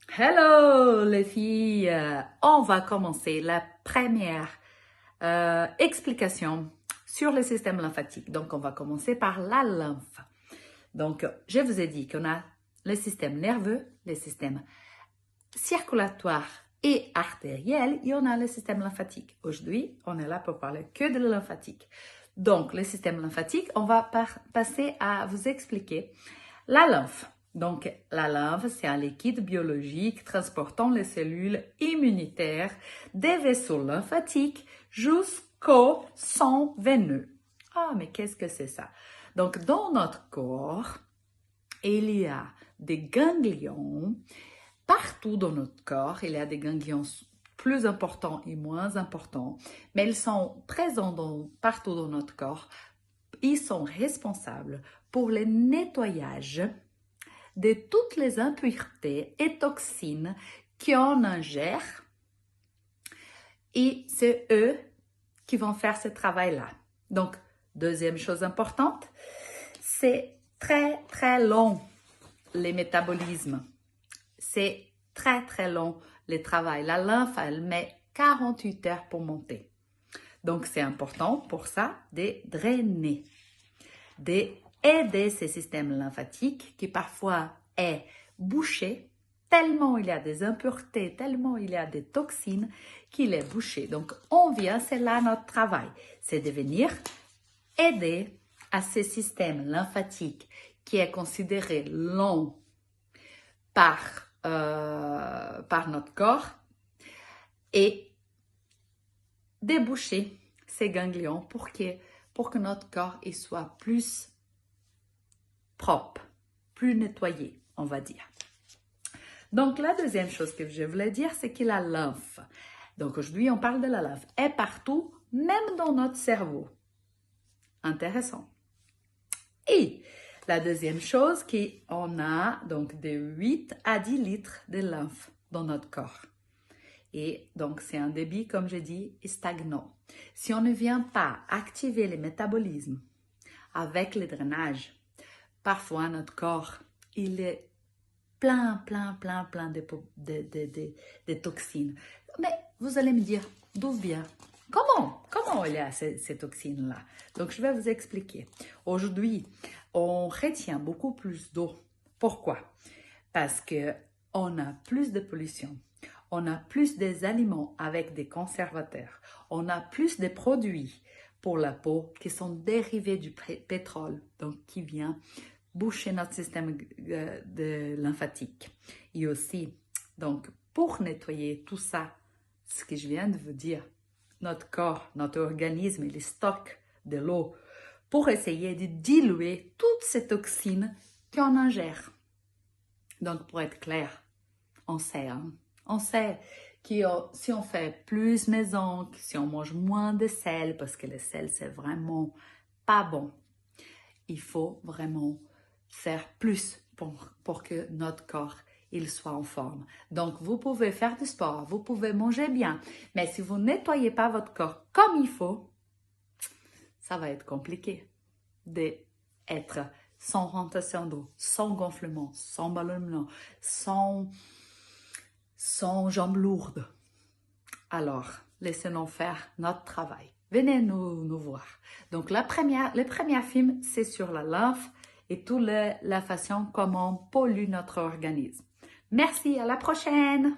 Hello les filles, on va commencer la première explication sur le système lymphatique. Donc on va commencer par la lymphe. Donc je vous ai dit qu'on a le système nerveux, le système circulatoire et artériel et on a le système lymphatique. Aujourd'hui, on est là pour parler que de la lymphatique. Donc le système lymphatique, on va passer à vous expliquer la lymphe. Donc, la lymphe, c'est un liquide biologique transportant les cellules immunitaires des vaisseaux lymphatiques jusqu'au sang veineux. Ah, mais qu'est-ce que c'est ça? Donc, dans notre corps, il y a des ganglions. Partout dans notre corps, il y a des ganglions plus importants et moins importants, mais ils sont présents partout dans notre corps. Ils sont responsables pour le nettoyage de toutes les impuretés et toxines qu'on ingère. Et c'est eux qui vont faire ce travail-là. Donc, deuxième chose importante, c'est très, très long, les métabolismes. C'est très, très long, le travail. La lymphe, elle met 48 heures pour monter. Donc, c'est important pour ça de drainer, d'aider ce système lymphatique qui parfois est bouché, tellement il y a des impuretés, tellement il y a des toxines qu'il est bouché. Donc, on vient, c'est là notre travail, c'est de venir aider à ce système lymphatique qui est considéré long par notre corps et déboucher ces ganglions pour que notre corps il soit plus propre, plus nettoyé, on va dire. Donc, la deuxième chose que je voulais dire, c'est que la lymphe, donc aujourd'hui, on parle de la lymphe, est partout, même dans notre cerveau. Intéressant. Et la deuxième chose, qu'on a donc de 8 à 10 litres de lymphe dans notre corps. Et donc, c'est un débit, comme je dis, stagnant. Si on ne vient pas activer le métabolisme avec le drainage, parfois notre corps, il est plein de toxines. Mais vous allez me dire, d'où vient? Comment il y a ces toxines-là? Donc, je vais vous expliquer. Aujourd'hui, on retient beaucoup plus d'eau. Pourquoi? Parce qu'on a plus de pollution. On a plus des aliments avec des conservateurs. On a plus de produits pour la peau qui sont dérivés du pétrole, donc qui vient boucher notre système lymphatique. Et aussi, donc, pour nettoyer tout ça, ce que je viens de vous dire, notre corps, notre organisme, il stocke de l'eau pour essayer de diluer toutes ces toxines qu'on ingère. Donc, pour être clair, on sait que si on fait plus maison, si on mange moins de sel, parce que le sel, c'est vraiment pas bon, il faut vraiment faire plus pour que notre corps il soit en forme. Donc, vous pouvez faire du sport, vous pouvez manger bien, mais si vous nettoyez pas votre corps comme il faut, ça va être compliqué d'être sans rotation d'eau, sans gonflement, sans ballonnement, sans jambes lourdes. Alors, laissez-nous faire notre travail. Venez nous voir. Donc, le premier film, c'est sur la lymphe et toute la façon comment on pollue notre organisme. Merci, à la prochaine!